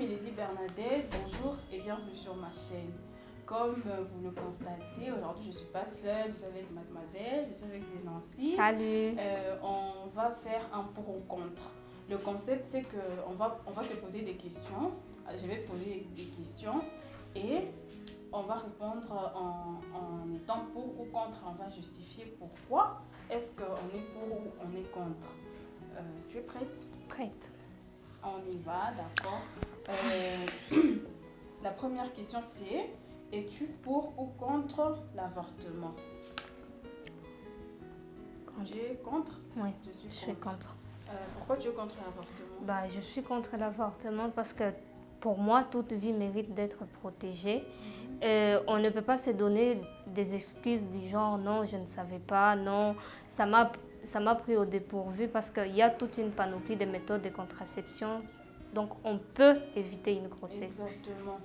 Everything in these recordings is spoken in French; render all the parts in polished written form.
Milady Bernadette, bonjour et bienvenue sur ma chaîne. Comme vous le constatez, aujourd'hui je ne suis pas seule, je suis avec mademoiselle, je suis avec Nancy. Salut. On va faire un pour ou contre. Le concept c'est qu'on va se poser des questions, je vais poser des questions et on va répondre en étant pour ou contre, on va justifier pourquoi est-ce qu'on est pour ou on est contre. Tu es prête? Prête. On y va, d'accord. La première question c'est, es-tu pour ou contre l'avortement? Tu es contre? Oui, je suis contre. Pourquoi tu es contre l'avortement? Je suis contre l'avortement parce que pour moi, toute vie mérite d'être protégée. On ne peut pas se donner des excuses du genre non, je ne savais pas, non, ça m'a pris au dépourvu parce qu'il y a toute une panoplie de méthodes de contraception. Donc, on peut éviter une grossesse. Exactement.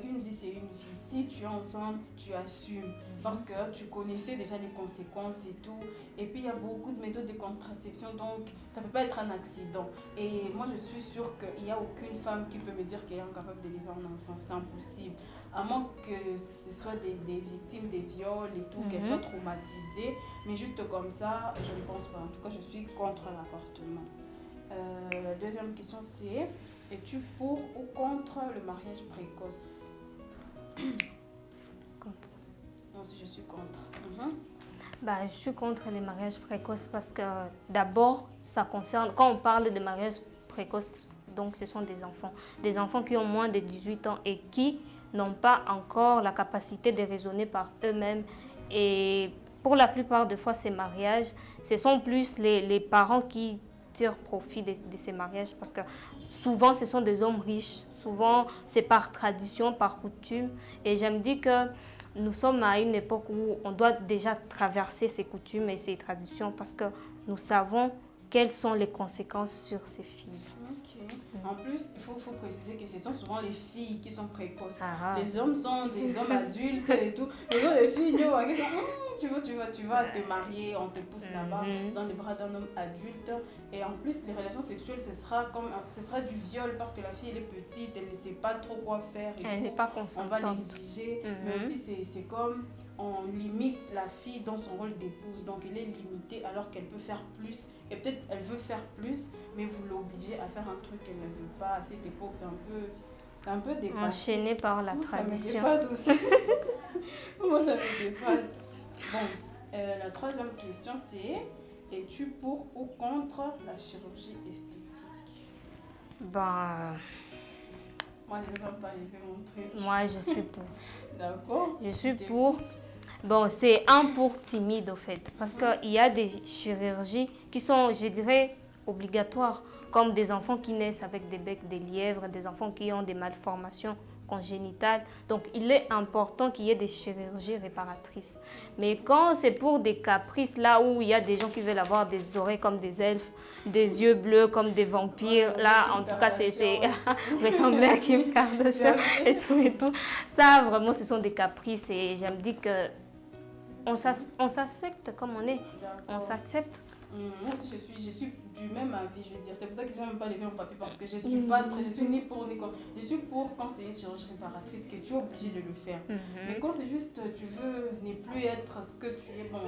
Une vie, c'est une vie. Si tu es enceinte, tu assumes. Parce que tu connaissais déjà les conséquences et tout. Et puis, il y a beaucoup de méthodes de contraception. Donc, ça ne peut pas être un accident. Et moi, je suis sûre qu'il n'y a aucune femme qui peut me dire qu'elle est incapable d'élever un enfant. C'est impossible. À moins que ce soit des victimes des viols et tout, qu'elles soient traumatisées. Mais juste comme ça, je ne pense pas. En tout cas, je suis contre l'avortement. La deuxième question c'est, es-tu pour ou contre le mariage précoce? Contre. Moi aussi je suis contre. Je suis contre les mariages précoces parce que d'abord, ça concerne, quand on parle de mariage précoce, donc ce sont des enfants qui ont moins de 18 ans et qui n'ont pas encore la capacité de raisonner par eux-mêmes. Et pour la plupart des fois, ces mariages, ce sont plus les parents qui tirent profit de ces mariages parce que souvent ce sont des hommes riches, souvent c'est par tradition, par coutume. Et je me dis que nous sommes à une époque où on doit déjà traverser ces coutumes et ces traditions parce que nous savons quelles sont les conséquences sur ces filles. Ok. En plus, il faut préciser que ce sont souvent les filles qui sont précoces. Ah. Les hommes sont des hommes adultes et tout. Les filles, tu vas te marier, on te pousse là-bas dans les bras d'un homme adulte. Et en plus, les relations sexuelles, ce sera du viol parce que la fille elle est petite, elle ne sait pas trop quoi faire. Elle n'est pas consentante. On va l'exiger. Mais aussi, c'est comme on limite la fille dans son rôle d'épouse. Donc, elle est limitée alors qu'elle peut faire plus. Et peut-être elle veut faire plus, mais vous l'obligez à faire un truc qu'elle ne veut pas. À cette époque, c'est un peu dépassé. Enchaîné par la tradition. Ça me dépasse aussi. Moi, ça me dépasse. Bon, la troisième question, c'est, es-tu pour ou contre la chirurgie esthétique? Moi, je ne vais pas lever mon truc. Moi, je suis pour. D'accord. Je suis pour. Bon, c'est un pour timide, au fait. Parce qu'il y a des chirurgies qui sont, je dirais, obligatoires. Comme des enfants qui naissent avec des becs de lièvre, des enfants qui ont des malformations congénitales. Donc, il est important qu'il y ait des chirurgies réparatrices. Mais quand c'est pour des caprices, là où il y a des gens qui veulent avoir des oreilles comme des elfes, des yeux bleus comme des vampires, là, en tout cas, c'est ressembler à Kim Kardashian et tout. Ça, vraiment, ce sont des caprices et je me dis que on s'accepte comme on est. On s'accepte. Moi aussi, je suis du même avis, je veux dire. C'est pour ça que je n'aime pas lever mon papier parce que je suis ni pour ni contre. Je suis pour quand c'est une chirurgie réparatrice que tu es obligé de le faire. Mais quand c'est juste, tu veux ne plus être ce que tu es, bon.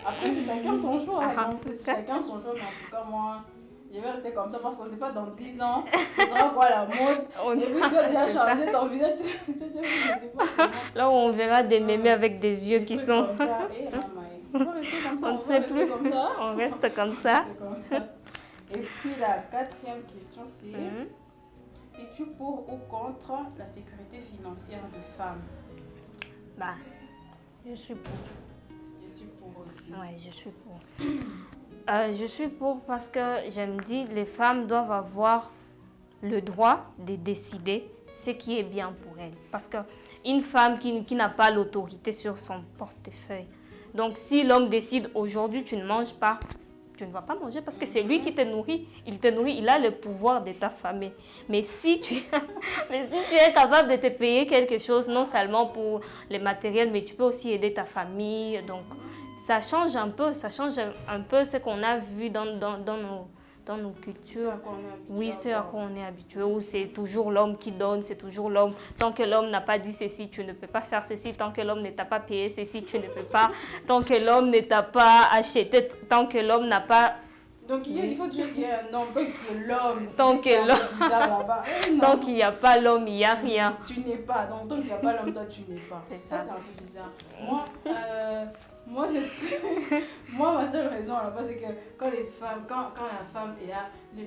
Après, c'est chacun son choix. C'est chacun son choix, mais en tout cas, moi, je vais rester comme ça parce qu'on ne sait pas dans 10 ans, ce sera quoi la mode. Et puis tu as déjà changé ton visage, tu vas dire, je ne sais pas. Là où on verra des mémés avec des yeux qui sont. Comme ça. On ne sait plus. On reste comme ça. Et puis la quatrième question c'est, es-tu pour ou contre la sécurité financière de femmes? Je suis pour. Je suis pour aussi. Oui, je suis pour. Je suis pour parce que je me dis les femmes doivent avoir le droit de décider ce qui est bien pour elles. Parce qu'une femme qui n'a pas l'autorité sur son portefeuille, donc si l'homme décide aujourd'hui tu ne manges pas, tu ne vas pas manger parce que c'est lui qui te nourrit. Il te nourrit, il a le pouvoir de t'affamer. Mais si tu es capable de te payer quelque chose, non seulement pour les matériels, mais tu peux aussi aider ta famille. Donc ça change un peu ce qu'on a vu dans dans nos cultures, Oui, c'est à quoi on est habitué, où c'est toujours l'homme qui donne, c'est toujours l'homme. Tant que l'homme n'a pas dit ceci, tu ne peux pas faire ceci. Tant que l'homme ne t'a pas payé ceci, tu ne peux pas. Tant que l'homme ne t'a pas acheté, tant que l'homme n'a pas... Donc il faut toujours qu'il y ait un homme, tant qu'il y ait l'homme. Tant que l'homme. Tant qu'il n'y a pas l'homme, il n'y a rien. Tu n'es pas. Donc tant qu'il n'y a pas l'homme, toi tu n'es pas. C'est ça. C'est un peu bizarre. Moi, je suis. Moi, ma seule raison là-bas, c'est que quand les femmes, quand la femme est là, le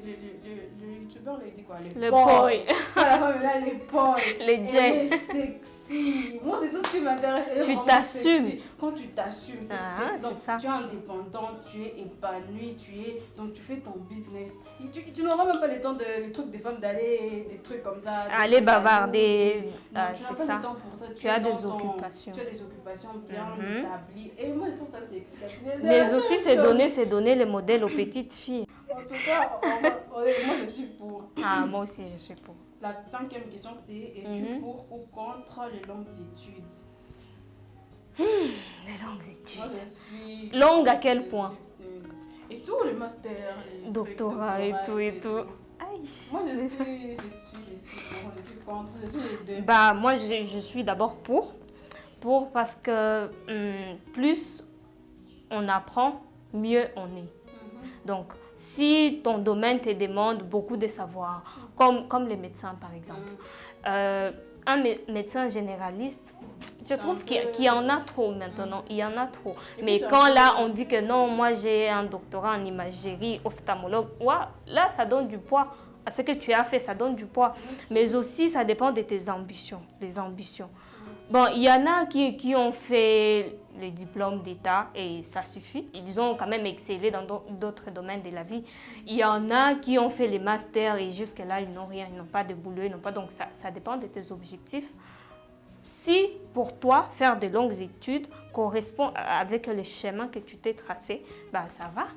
youtubeur, il dit quoi? Le boy. Quand la femme est là, les boys. Les elle est sexy. Moi, c'est tout ce qui m'intéresse. Tu t'assumes. Quand tu t'assumes, c'est sexy. Donc, ça. tu es indépendante, tu es épanouie, donc tu fais ton business. Tu n'auras même pas le temps les trucs des femmes d'aller, des trucs comme ça. Aller bavarder. Tu n'as pas le temps pour ça. Tu as des occupations. Tu as des occupations bien établies. Et moi, je trouve ça c'est excitant. Mais aussi, c'est donner les modèles aux petites filles. En tout cas, moi, je suis pour. Moi aussi, je suis pour. La 5e question, c'est es-tu pour ou contre les longues études? Les longues études. Moi, je suis... Longues à quel point? Et tout, les masters, les doctorat et tout. Aïe. Moi, je suis contre, je suis les deux. Moi, je suis d'abord pour parce que plus on apprend, mieux on est. Donc, si ton domaine te demande beaucoup de savoir, comme les médecins par exemple, un médecin généraliste, je trouve qu'il y en a trop maintenant, il y en a trop. Mais quand là, on dit que non, moi j'ai un doctorat en imagerie, ophtalmologue, là, ça donne du poids. À ce que tu as fait, ça donne du poids. Mais aussi, ça dépend de tes ambitions, des ambitions. Bon, il y en a qui ont fait le diplôme d'État et ça suffit. Ils ont quand même excellé dans d'autres domaines de la vie. Il y en a qui ont fait les masters et jusque-là, ils n'ont rien, ils n'ont pas de boulot, ils n'ont pas. Donc, ça dépend de tes objectifs. Si pour toi, faire de longues études correspond avec le chemin que tu t'es tracé, ça va.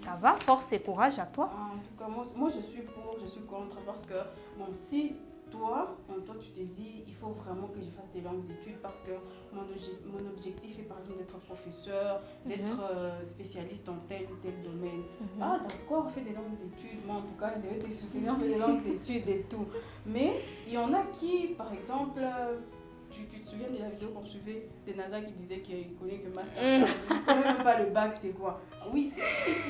Ça va, force et courage à toi. En tout cas, moi je suis pour, je suis contre parce que, bon, si toi tu te dis, il faut vraiment que je fasse des longues études parce que mon objectif est par exemple d'être professeur, d'être spécialiste dans tel ou tel domaine. D'accord, fais des longues études. Moi, en tout cas, je vais te soutenir, fais des longues études et tout. Mais il y en a qui, par exemple... Tu te souviens de la vidéo qu'on suivait de NASA qui disait qu'il ne connaît que master, il ne connaît même pas le bac, c'est quoi? Oui,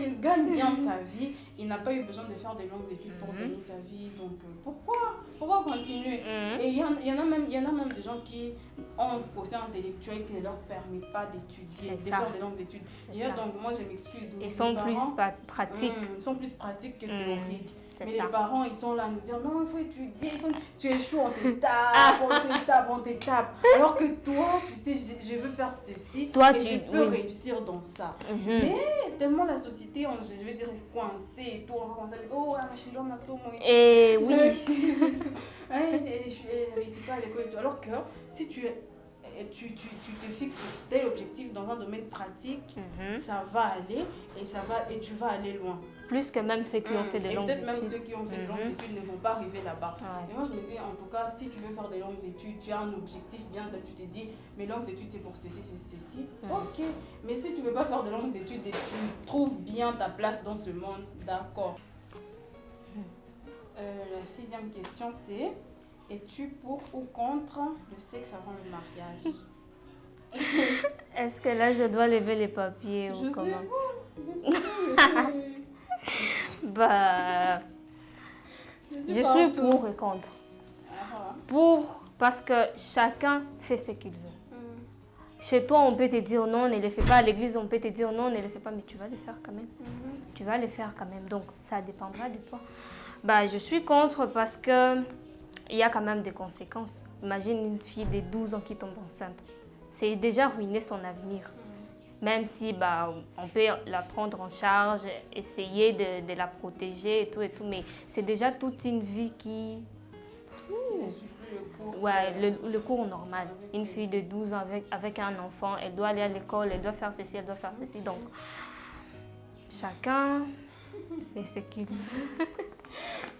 il gagne bien sa vie, il n'a pas eu besoin de faire des longues études pour gagner sa vie, donc pourquoi continuer? Et il y en a même des gens qui ont un quotient intellectuel qui ne leur permet pas d'étudier, de faire des longues études. Donc moi je m'excuse. Ils sont plus pratiques. Ils sont plus pratiques que théoriques. Mais ça. Les parents, ils sont là à nous dire non, il faut étudier, tu échoues, on t'étape. Alors que toi, tu sais, je veux faire ceci, je peux réussir dans ça. Mais tellement la société, je vais dire, est coincée et tout, on va commencer à dire, oh, ma somme, et oui. Elle ne réussit pas à l'école et tout. Alors que si tu te fixes tel objectif dans un domaine pratique, ça va aller et tu vas aller loin. Plus que même ceux qui ont fait des longues études. Peut-être même ceux qui ont fait de longues études ne vont pas arriver là-bas. Et moi je me dis, en tout cas, si tu veux faire des longues études, tu as un objectif bien, tu te dis, mes longues études c'est pour ceci. Ok, mais si tu ne veux pas faire de longues études et tu trouves bien ta place dans ce monde, d'accord. La 6e question c'est, es-tu pour ou contre le sexe avant le mariage? Est-ce que là, je dois lever les papiers ou comment? Je suis pour et contre. Pour, parce que chacun fait ce qu'il veut. Chez toi, on peut te dire non, ne le fais pas. À l'église, on peut te dire non, ne le fais pas, mais tu vas le faire quand même. Tu vas le faire quand même. Donc, ça dépendra de toi. Je suis contre parce que il y a quand même des conséquences. Imagine une fille de 12 ans qui tombe enceinte. C'est déjà ruiner son avenir. Même si on peut la prendre en charge, essayer de la protéger et tout, mais c'est déjà toute une vie qui... le cours normal. Une fille de 12 ans avec un enfant, elle doit aller à l'école, elle doit faire ceci, elle doit faire ceci. Donc, chacun fait ce qu'il veut.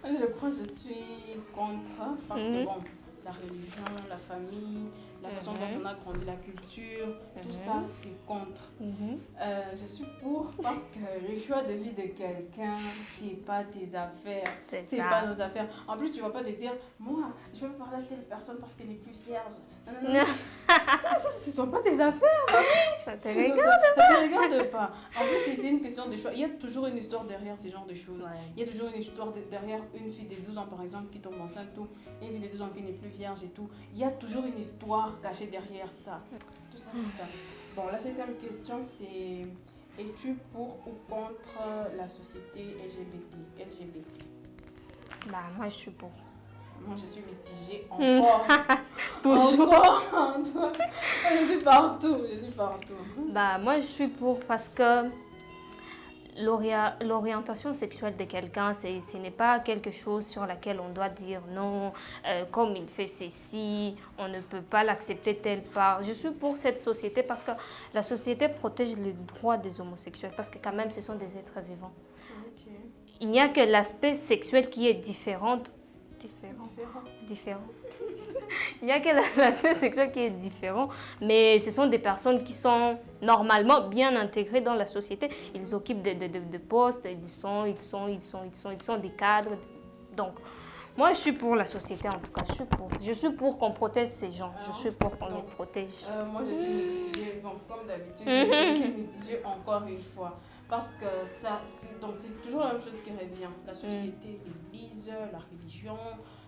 Je crois que je suis contre parce que la religion, la famille, la façon dont on a grandi, la culture, tout ça, c'est contre. Je suis pour parce que le choix de vie de quelqu'un, c'est pas tes affaires. C'est pas nos affaires. En plus, tu vas pas te dire, moi, je veux parler à telle personne parce qu'elle est plus vierge. Non. Ce sont pas tes affaires. Ça te regarde pas. Ça te regarde pas. En plus, c'est une question de choix. Il y a toujours une histoire derrière ces genres de choses. Il y a toujours une histoire derrière une fille de 12 ans, par exemple, qui tombe enceinte, tout. Une fille de 12 ans qui n'est plus vierge et tout. Il y a toujours une histoire cachée derrière ça. Tout ça, tout ça. Bon, la 7e question, c'est: es-tu pour ou contre la société LGBT? Bah, moi, je suis pour. Moi, je suis mitigée encore. Toujours. Encore. Je suis partout. Bah, moi, je suis pour parce que l'orientation sexuelle de quelqu'un, ce n'est pas quelque chose sur laquelle on doit dire non, comme il fait ceci, on ne peut pas l'accepter telle part. Je suis pour cette société parce que la société protège les droits des homosexuels parce que quand même, ce sont des êtres vivants. Okay. Il n'y a que l'aspect sexuel qui est différent. Il n'y a que l'aspect sexuel qui est différent, mais ce sont des personnes qui sont normalement bien intégrées dans la société. Ils occupent de postes, ils sont des cadres. Donc, moi, je suis pour la société en tout cas. Je suis pour qu'on protège ces gens. Je suis pour qu'on les protège. Moi, je suis mitigée. Bon, comme d'habitude, je suis mitigée encore une fois. Parce que c'est toujours la même chose qui revient. La société, l'Église, la religion,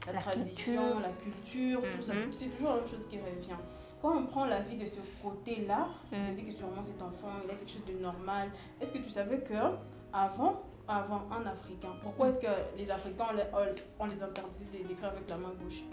la tradition, la culture, tout ça. C'est toujours la même chose qui revient. Quand on prend la vie de ce côté-là, on se dit que sûrement cet enfant, il a quelque chose de normal. Est-ce que tu savais que avant un Africain, pourquoi est-ce que les Africains, on les interdisait d'écrire avec la main gauche?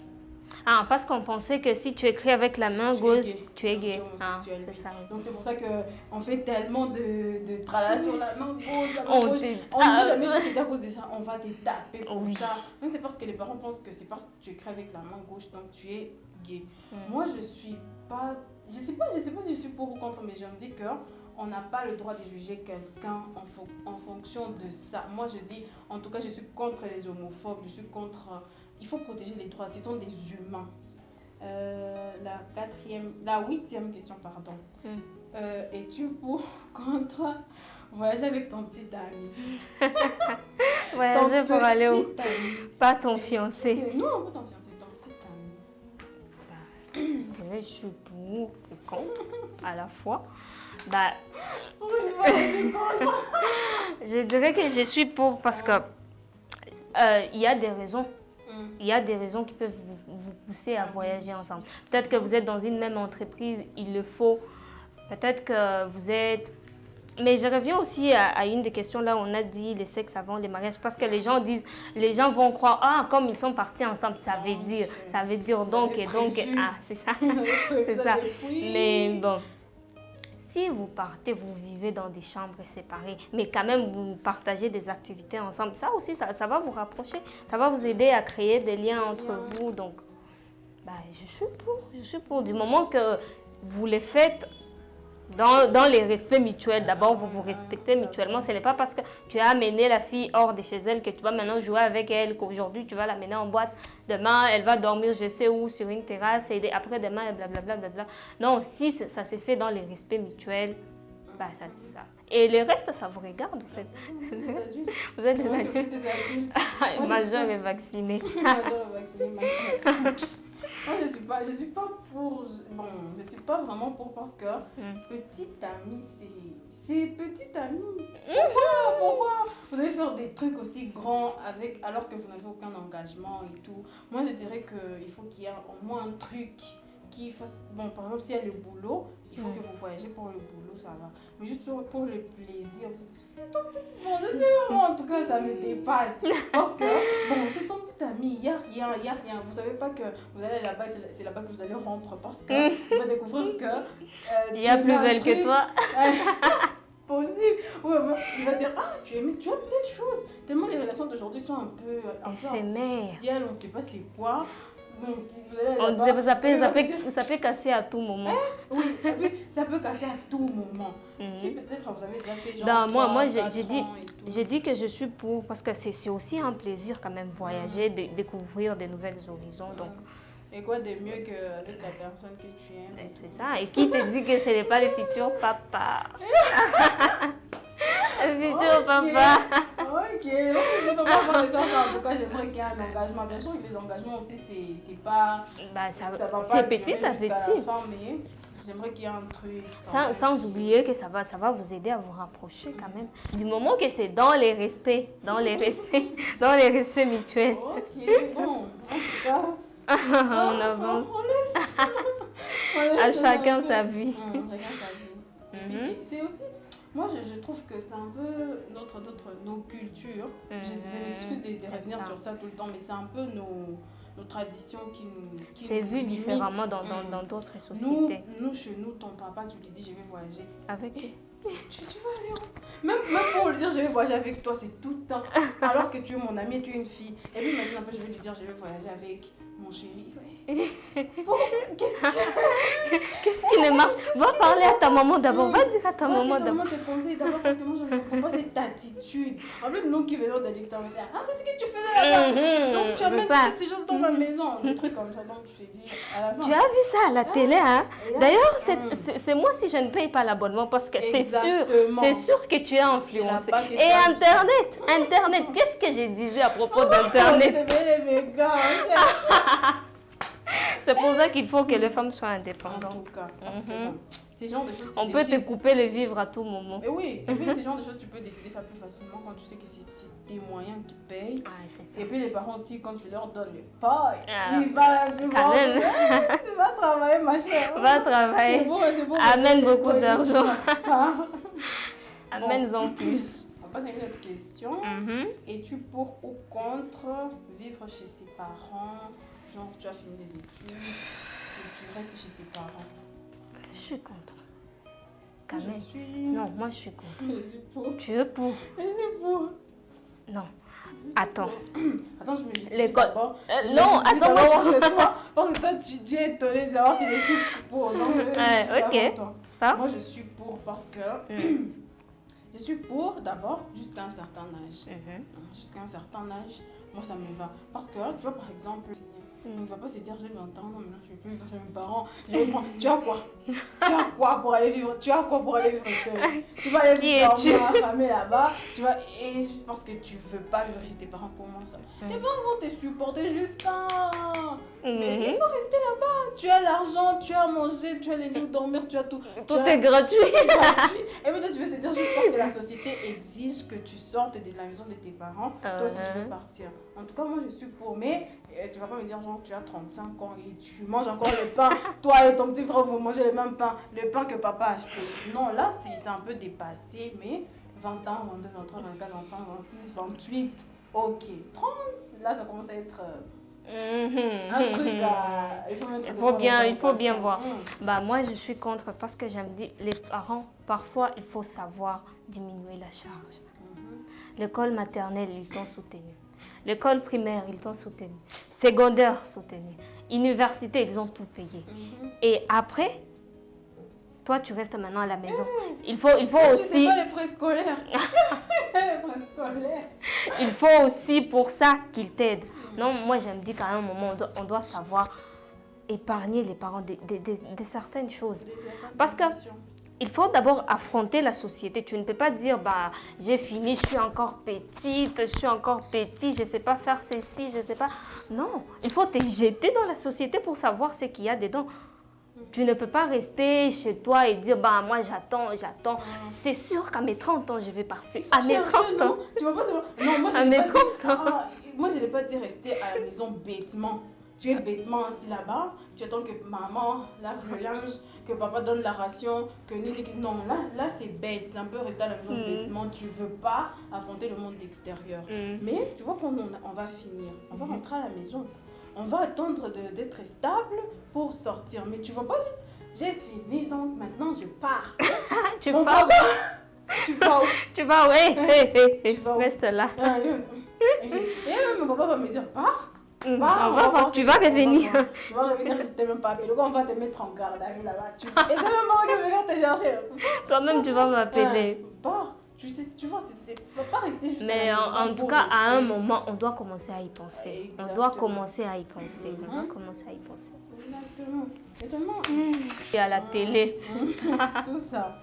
Ah, parce qu'on pensait que si tu écris avec la main gauche, tu es gay. C'est ça. Donc c'est pour ça qu'on fait tellement de tralala sur la main gauche, On ne sait jamais que c'est à cause de ça, on va te taper pour ça. Donc c'est parce que les parents pensent que c'est parce que tu écris avec la main gauche, donc tu es gay. Moi, je suis pas... Je sais pas si je suis pour ou contre, mais je me dis que on n'a pas le droit de juger quelqu'un en fonction de ça. Moi, je dis, en tout cas, je suis contre les homophobes, je suis contre... Il faut protéger les droits, ce sont des humains. La 8e question, pardon. Es-tu pour contre voyager avec ton petit ami? Voyager pour aller où? Pas ton fiancé. Non, pas ton fiancé, ton petit ami. Je dirais je suis pour et contre à la fois. Je dirais que je suis pour parce que il y a des raisons. Il y a des raisons qui peuvent vous pousser à voyager ensemble. Peut-être que vous êtes dans une même entreprise, il le faut. Peut-être que vous êtes... Mais je reviens aussi à une des questions là où on a dit les sexes avant les mariages. Parce que les gens vont croire, ah, comme ils sont partis ensemble, ça veut dire donc, c'est ça. C'est ça. Mais bon... Si vous partez, vous vivez dans des chambres séparées, mais quand même vous partagez des activités ensemble, ça aussi, ça va vous rapprocher, ça va vous aider à créer des liens entre vous. Donc, je suis pour. Du moment que vous les faites dans les respects mutuels, d'abord vous vous respectez mutuellement. Ce n'est pas parce que tu as amené la fille hors de chez elle que tu vas maintenant jouer avec elle, qu'aujourd'hui tu vas l'amener en boîte, demain elle va dormir je sais où sur une terrasse et après-demain blablabla. Non, si ça s'est fait dans les respects mutuels, ça. Et le reste, ça vous regarde en fait. Vous êtes des adultes. Majeur et vacciné. Moi, je suis pas pour. Bon, je suis pas vraiment pour parce que petite amie, c'est petite amie. Pourquoi vous allez faire des trucs aussi grands alors que vous n'avez aucun engagement et tout? Moi, je dirais qu'il faut qu'il y ait au moins un truc qui fasse. Bon, par exemple, s'il y a le boulot, il faut que vous voyagez pour le boulot, ça va. Mais juste pour le plaisir, c'est ton petit... Bon, je sais vraiment, en tout cas, ça me dépasse. Parce que, bon, c'est ton petit ami, il n'y a rien. Vous savez pas que vous allez là-bas, c'est là-bas que vous allez rompre. Parce que vous allez découvrir que... il y a plus belle que toi. Possible. Ouais, il va dire, ah, tu aimes telle chose. Tellement les relations d'aujourd'hui sont un peu éphémères. On ne sait pas c'est quoi. On disait ça peut casser à tout moment. Oui, ça peut casser à tout moment. Si peut-être vous avez déjà fait genre moi j'ai dit que je suis pour parce que c'est aussi un plaisir quand même voyager, découvrir de nouvelles horizons. Donc Et quoi de mieux qu'avec la personne que tu aimes? C'est ça. Et qui te dit que ce n'est pas le futur papa? Le futur papa. Ok, c'est pas mal de faire ça. En tout cas, j'aimerais qu'il y ait un engagement. Bien sûr, les engagements aussi, c'est pas. Bah, Ça va pas c'est durer petit à jusqu'à la petit. fin, mais j'aimerais qu'il y ait un truc. Sans oublier que ça va vous aider à vous rapprocher quand même. Du moment que c'est dans les respects, dans les respects mutuels. Ok, bon, en tout cas. On avance. On À laisse chacun un peu. sa vie. Chacun sa vie. Et puis c'est aussi, moi je trouve que c'est un peu nos cultures. Je m'excuse de revenir sur ça tout le temps, mais c'est un peu nos traditions qui C'est nous vu limitent. différemment dans d'autres sociétés. Nous, chez nous, ton papa, tu lui dis je vais voyager. Avec Tu vas aller où? Même pour lui dire je vais voyager avec toi, c'est tout le temps. Alors que tu es mon amie et tu es une fille. Et puis imagine un peu, je vais lui dire je vais voyager avec mon chéri. Qu'est-ce qui ne marche? Va parler à ta maman d'abord. Va dire à ta maman d'abord. Maman te conseille d'abord parce que moi je ne comprends pas cette attitude. En plus, nous qui venons de l'extérieur, c'est ce que tu faisais là-bas. Donc tu amènes toutes ces choses dans ma maison. Des trucs comme ça. Donc je te dis à la fin. Tu as vu ça à la télé, hein? D'ailleurs, c'est moi si je ne paye pas l'abonnement parce que c'est sûr que tu es influencé. Et Internet, qu'est-ce que je disais à propos d'Internet? C'est pour ça qu'il faut que les femmes soient indépendantes. En tout cas, parce que bon, ces genres de choses, on peut te couper le vivre à tout moment. Et oui, et puis ces genres de choses, tu peux décider ça plus facilement quand tu sais que c'est tes moyens qui payent. Ah, c'est ça. Et puis les parents aussi, quand tu leur donnes le paille, quand même. Tu vas travailler, ma chère. Va travailler. C'est bon, amène beaucoup d'argent. Bon. Amène-en plus. On passe à une autre question. Es-tu pour ou contre vivre chez ses parents? Genre, tu as fini les études et tu restes chez tes parents. Je suis contre. Quand Je même. suis... Non, moi je suis contre. Je suis pour. Tu es pour? Je suis pour. Non. Attends. Attends, je me justifie L'école. d'abord. Non, attends. Parce que toi, tu es étonnée de savoir que je suis pour. Donc, ok. Moi, je suis pour parce que... Je suis pour d'abord jusqu'à un certain âge. Jusqu'à un certain âge, moi ça me va. Parce que tu vois par exemple, on ne va pas se dire je vais m'entendre, non maintenant je ne vais plus vivre chez mes parents. Je vais prendre, tu as quoi? Tu as quoi pour aller vivre? Tu as quoi pour aller vivre seule? Tu vas aller vivre affamée là-bas. Tu vas, et juste parce que tu ne veux pas vivre chez tes parents, comment ça? Tes parents vont te supporter jusqu'à... Mais il faut rester là-bas. Tu as l'argent, tu as à manger, tu as les nuits dormir, tu as tout. Tout est gratuit. Et peut-être tu veux te dire juste parce que la société exige que tu sortes de la maison de tes parents, toi aussi tu veux partir. En tout cas, moi je suis pour, mais tu vas pas me dire genre tu as 35 ans et tu manges encore le pain. Toi et ton petit frère vous mangez le même pain, le pain que papa a acheté. Non, là c'est un peu dépassé, mais 20 ans, 22, 23, 24, 25, 26, 28, ok. 30, là ça commence à être... un truc il faut bien voir. Bah moi je suis contre parce que j'aime dire les parents parfois il faut savoir diminuer la charge. L'école maternelle ils t'ont soutenu, l'école primaire ils t'ont soutenu, secondaire soutenu, université ils ont tout payé. Et après toi tu restes maintenant à la maison. Il faut aussi. C'est pas les préscolaires. Les préscolaires. Il faut aussi pour ça qu'ils t'aident. Non, moi je me dis qu'à un moment, on doit savoir épargner les parents de certaines choses. Parce que il faut d'abord affronter la société. Tu ne peux pas dire, bah, j'ai fini, je suis encore petite, je suis encore petit, je ne sais pas faire ceci, je ne sais pas. Non, il faut te jeter dans la société pour savoir ce qu'il y a dedans. Tu ne peux pas rester chez toi et dire, bah, moi j'attends. C'est sûr qu'à mes 30 ans, je vais partir. À mes 30 ans. Tu vas pas savoir. Non, moi, à mes 30 ans. Moi, je n'ai pas dit rester à la maison bêtement. Tu es bêtement assis là-bas, tu attends que maman lave le linge, que papa donne la ration, que non, là c'est bête, c'est un peu rester à la maison bêtement, tu veux pas affronter le monde extérieur. Mais tu vois qu'on va finir, on va rentrer à la maison, on va attendre d'être stable pour sortir. Mais tu vas pas vite, j'ai fini donc maintenant je pars. Tu pars Tu vas où? Tu vas où? Tu vas où? Reste là. Et même mon papa va me dire, pars. Tu vas revenir. Tu vas revenir, je ne t'ai même pas appelé. On va te mettre en garde à vue là-bas. Et c'est même moi qui vais venir te chercher. Toi-même, tu vas m'appeler. Pars. tu vois, c'est pas rester juste Mais à la maison en tout pour cas, à un rester. moment, on doit commencer à y penser. Exactement. On doit commencer à y penser. On doit commencer à y penser. Exactement. Et seulement... Et à la télé. Tout ça.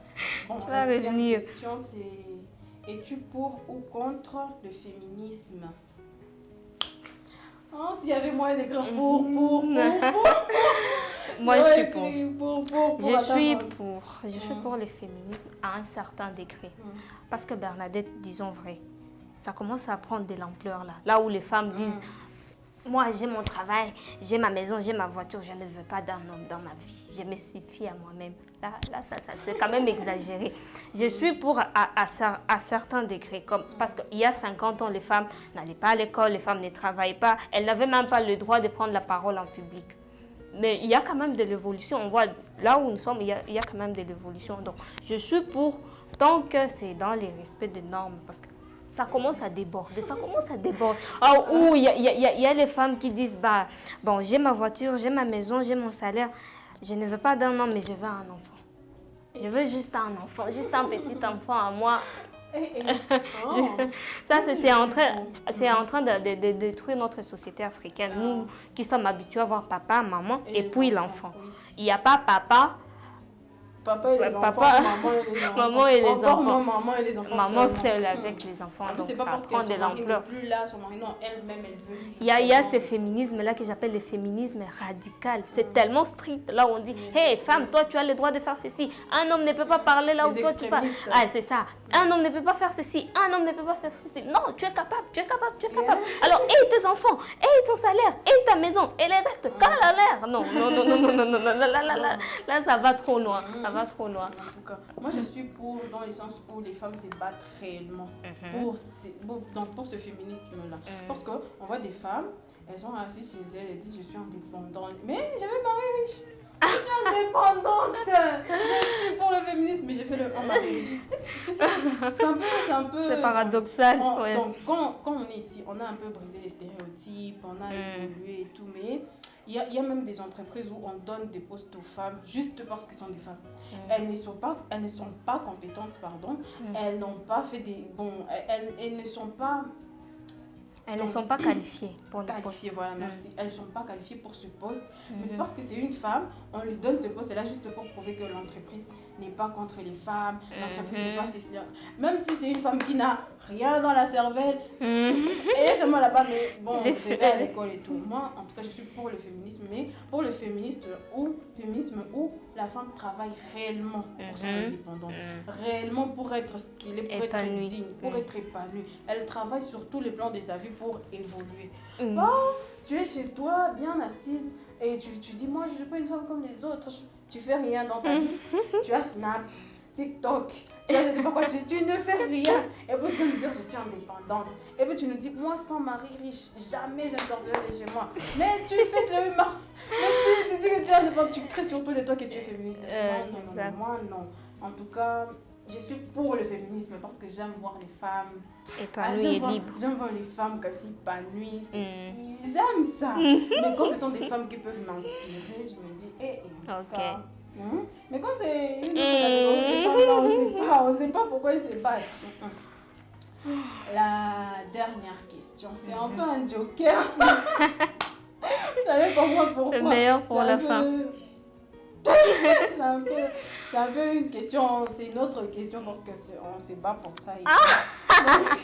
Bon, Tu la vas deuxième revenir. question, c'est: es-tu pour ou contre le féminisme? Oh, s'il y avait moyen d'écrire pour. Moi, je suis pour. Je suis attendre. pour. Je suis pour le féminisme à un certain degré. Parce que Bernadette, disons vrai, ça commence à prendre de l'ampleur là. Là où les femmes disent, moi j'ai mon travail, j'ai ma maison, j'ai ma voiture, je ne veux pas d'un homme dans ma vie. Je me suffis à moi-même. Là ça c'est quand même exagéré. Je suis pour à certains degrés. Parce qu'il y a 50 ans, les femmes n'allaient pas à l'école, les femmes ne travaillaient pas. Elles n'avaient même pas le droit de prendre la parole en public. Mais il y a quand même de l'évolution. On voit là où nous sommes, il y a quand même de l'évolution. Donc, je suis pour, tant que c'est dans les respects des normes. Parce que ça commence à déborder. Où il y a les femmes qui disent, bah, bon, j'ai ma voiture, j'ai ma maison, j'ai mon salaire. Je ne veux pas d'un homme, mais je veux un enfant. Je veux juste un enfant, juste un petit enfant à moi. Ça, c'est en train de détruire notre société africaine. Nous qui sommes habitués à voir papa, maman et puis l'enfant. Il n'y a pas papa, Papa et les enfants, maman et les Encore enfants. moins maman et les enfants. Maman seule avec les enfants. En plus, Donc c'est pas ça parce prend que de son mari l'ampleur. n'est plus là, son mari, non, elle-même, elle veut. Il y a ce féminisme-là que j'appelle le féminisme radical. C'est tellement strict. Là, on dit, hey, femme, toi, tu as le droit de faire ceci. Un homme ne peut pas parler là où toi, tu parles. Ah, c'est ça. Un homme ne peut pas faire ceci. Un homme ne peut pas faire ceci. Non, tu es capable, tu es capable, tu es capable. Alors, aie tes enfants, aie ton salaire, aie ta maison, et le reste, cale à l'air. Non. Là, ça va trop loin. Ça va trop loin. En tout cas, moi, je suis pour, dans le sens où les femmes se battent réellement pour ce féminisme-là. Parce qu'on voit des femmes, elles sont assises chez elles, elles disent je suis indépendante. Mais je vais marier riche. Je suis indépendante. Je suis pour le féminisme, mais j'ai fait le mari riche. C'est un peu. C'est paradoxal. Donc, quand on est ici, on a un peu brisé les stéréotypes, on a évolué et tout, mais il y a même des entreprises où on donne des postes aux femmes juste parce qu'elles sont des femmes. Elles ne sont pas compétentes, pardon. Elles n'ont pas fait des... Bon, elles ne sont pas... Elles ne sont pas qualifiées pour le poste. Voilà, merci. Elles ne sont pas qualifiées pour ce poste. Mais parce que c'est une femme, on lui donne ce poste-là juste pour prouver que l'entreprise n'est pas contre les femmes. L'entreprise n'est pas ceci. Même si c'est une femme qui n'a rien dans la cervelle, et seulement là-bas, mais bon, je vais à l'école et tout. Moi, en tout cas, je suis pour le féminisme, mais pour le féminisme où la femme travaille réellement pour son indépendance, réellement pour être ce qu'elle est, pour être digne, pour être épanouie. Elle travaille sur tous les plans de sa vie pour évoluer. Oh, tu es chez toi, bien assise, et tu dis, moi, je ne suis pas une femme comme les autres, tu fais rien dans ta vie. Tu as Snap, TikTok, je ne sais pas quoi, tu ne fais rien. Et puis tu nous dire, je suis indépendante. Et puis tu nous dis, moi, sans mari riche, jamais je ne sortirai de chez moi. Mais tu fêtes le 8 mars. Mais tu dis que tu es indépendante, tu crées sur tous les toits que tu es féministe. Non, moi, non. En tout cas, je suis pour le féminisme parce que j'aime voir les femmes épanouies et libres. J'aime voir les femmes comme si épanouies, j'aime ça. Mais quand ce sont des femmes qui peuvent m'inspirer, je me dis, ok. Mais quand c'est une autre catégorie de femmes, on ne sait pas pourquoi ils se battent. La dernière question, c'est un peu un joker. Vous allez comprendre pourquoi. Le meilleur pour la fin. C'est un peu une question, c'est une autre question parce qu'on se bat pour ça. Donc,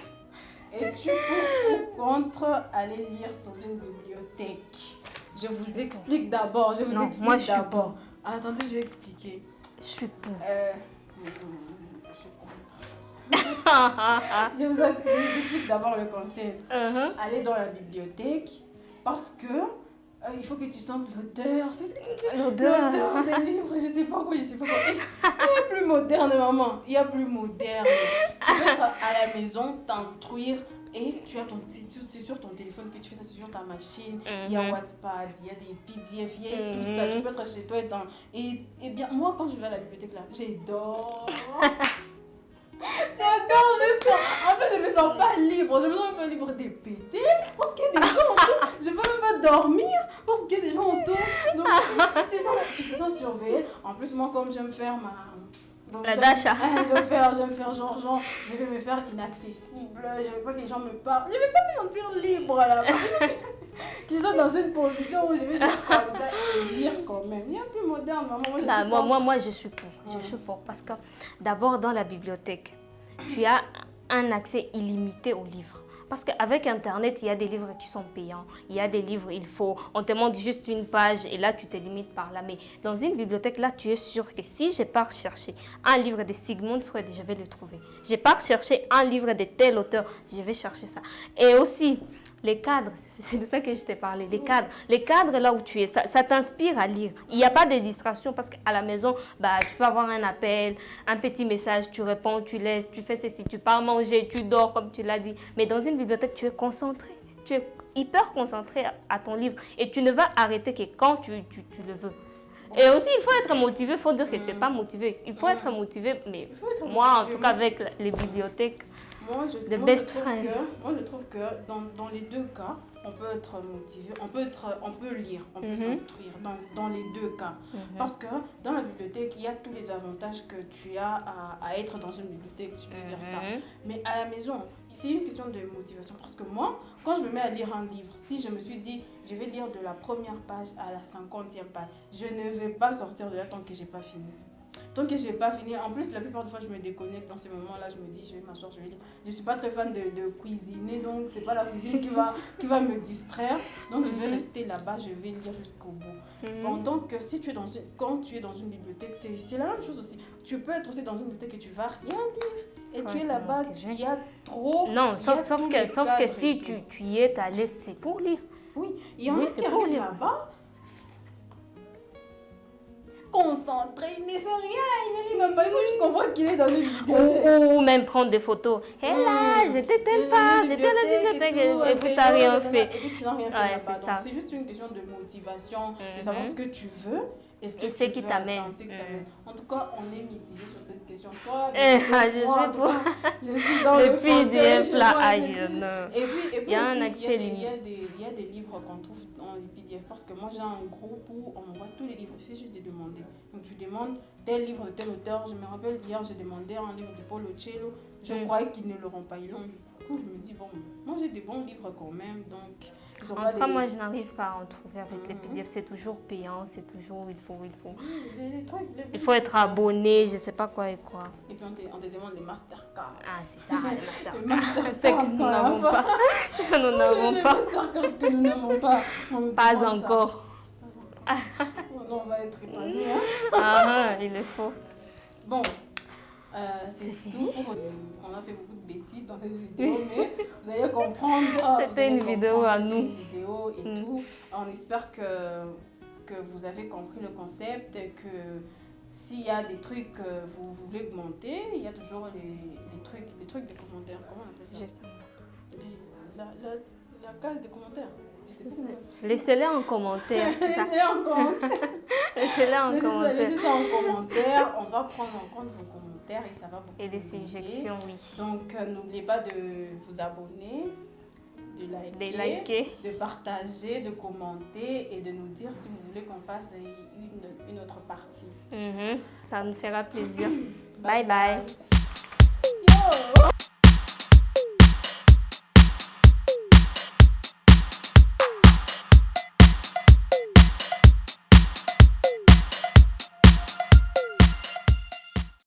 es-tu pour ou contre aller lire dans une bibliothèque? Je vous explique d'abord. Moi, je suis pour. Attendez, je vais expliquer. Je suis pour. Je vous explique d'abord le concept. Aller dans la bibliothèque parce que il faut que tu sentes l'odeur. C'est ce que l'odeur des livres, je sais pas quoi. Il y a plus moderne, maman. Il y a plus moderne. Tu peux être à la maison, t'instruire. Et tu as c'est sur ton téléphone que tu fais ça, c'est sur ta machine. Il y a WhatsApp, il y a des PDF, il y a tout ça. Tu peux être chez toi et bien, moi, quand je vais à la bibliothèque, là, j'adore. En fait, je me sens pas libre. Je me sens un peu libre de péter parce qu'il y a des gens autour. Je peux même pas dormir parce qu'il y a des gens autour. Donc, tu te sens surveillée. En plus, moi, comme j'aime faire Donc, La Dasha. Je vais me faire genre, je vais me faire inaccessible, je veux pas que les gens me parlent, je vais pas me sentir libre là. Qu'ils soient dans une position où je vais dire comme ça et lire quand même. Il y a plus moderne, maman. Moi, je suis pour. Je suis pour. Parce que d'abord, dans la bibliothèque, tu as un accès illimité aux livres. Parce qu'avec Internet, il y a des livres qui sont payants. Il y a des livres, on te montre juste une page et là, tu te limites par là. Mais dans une bibliothèque, là, tu es sûr que si je pars chercher un livre de Sigmund Freud, je vais le trouver. Je pars chercher un livre de tel auteur, je vais chercher ça. Et aussi, les cadres, c'est de ça que je t'ai parlé, les cadres là où tu es, ça t'inspire à lire. Il n'y a pas de distraction parce qu'à la maison, tu peux avoir un appel, un petit message, tu réponds, tu laisses, tu fais ceci, tu pars manger, tu dors comme tu l'as dit. Mais dans une bibliothèque, tu es concentré, tu es hyper concentré à ton livre et tu ne vas arrêter que quand tu le veux. Et aussi, il faut être motivé, il faut dire que tu n'es pas motivé. Il faut être motivé, mais moi, en tout cas, avec les bibliothèques, moi, je trouve que dans les deux cas, on peut être motivé, on peut lire, on peut s'instruire dans les deux cas. Parce que dans la bibliothèque, il y a tous les avantages que tu as à être dans une bibliothèque, si je peux dire ça. Mais à la maison, c'est une question de motivation. Parce que moi, quand je me mets à lire un livre, si je me suis dit, je vais lire de la première page à la 50e page, je ne vais pas sortir de là tant que je n'ai pas fini. Tant que je n'ai pas fini, en plus la plupart des fois je me déconnecte dans ces moments-là, je me dis je vais m'asseoir, je vais lire. Je ne suis pas très fan de cuisiner, donc c'est pas la cuisine qui va me distraire. Donc je vais rester là-bas, je vais lire jusqu'au bout. Pendant que si tu es quand tu es dans une bibliothèque, c'est la même chose aussi. Tu peux être aussi dans une bibliothèque et tu vas rien lire. Et tu es là-bas, il y a trop... Non, sauf que si tu y es allé, c'est pour lire. Oui, il y en a qui arrivent là-bas. Concentré, il ne fait rien, il ne lit même pas, il faut juste comprendre qu'il est dans une bibliothèque. Ou même prendre des photos. Hé là, j'étais telle part, j'étais à la bibliothèque et puis tu n'as rien fait. Et puis tu n'as rien fait là-bas. Donc c'est juste une question de motivation, de savoir ce que tu veux et ce qui t'amène. En tout cas, on est mitigé sur cette question. Toi, je suis dans le PDF là, aïe, et puis il y a un accès limité. Il y a des livres qu'on trouve dans les PDF parce que moi j'ai un groupe où on m'envoie tous les livres. C'est juste de demander. Donc tu demandes tel livre de tel auteur. Je me rappelle hier, j'ai demandé un livre de Paul Ocello. Je croyais qu'ils ne l'auront pas. Ils l'ont eu. Du coup, je me dis, bon, moi j'ai des bons livres quand même. Donc, en tout cas, moi je n'arrive pas à en trouver avec les PDF. C'est toujours payant, c'est toujours, il faut être abonné, je ne sais pas quoi et quoi. Et puis on te demande les Mastercard. Ah, c'est ça, les Mastercard. C'est que nous n'avons pas. Nous n'avons pas. Les que nous n'avons pas. Pas encore. On va être épargnés. Il est faux. Bon, c'est tout. On a fait beaucoup de bêtises dans cette vidéo, mais vous allez comprendre. C'était une vidéo à nous. Une vidéo et tout. On espère que vous avez compris le concept, que s'il y a des trucs que vous voulez augmenter, il y a toujours les trucs des commentaires. Comment on appelle ça? Juste. La case des commentaires. Laissez-les en commentaire. Laissez-les en commentaire. Laissez-les en commentaire. Laissez ça en commentaire. On va prendre en compte vos commentaires et ça va beaucoup. Et des suggestions, oui. Donc, n'oubliez pas de vous abonner, de liker, de partager, de commenter et de nous dire si vous voulez qu'on fasse une autre partie. Ça nous fera plaisir. Bye bye.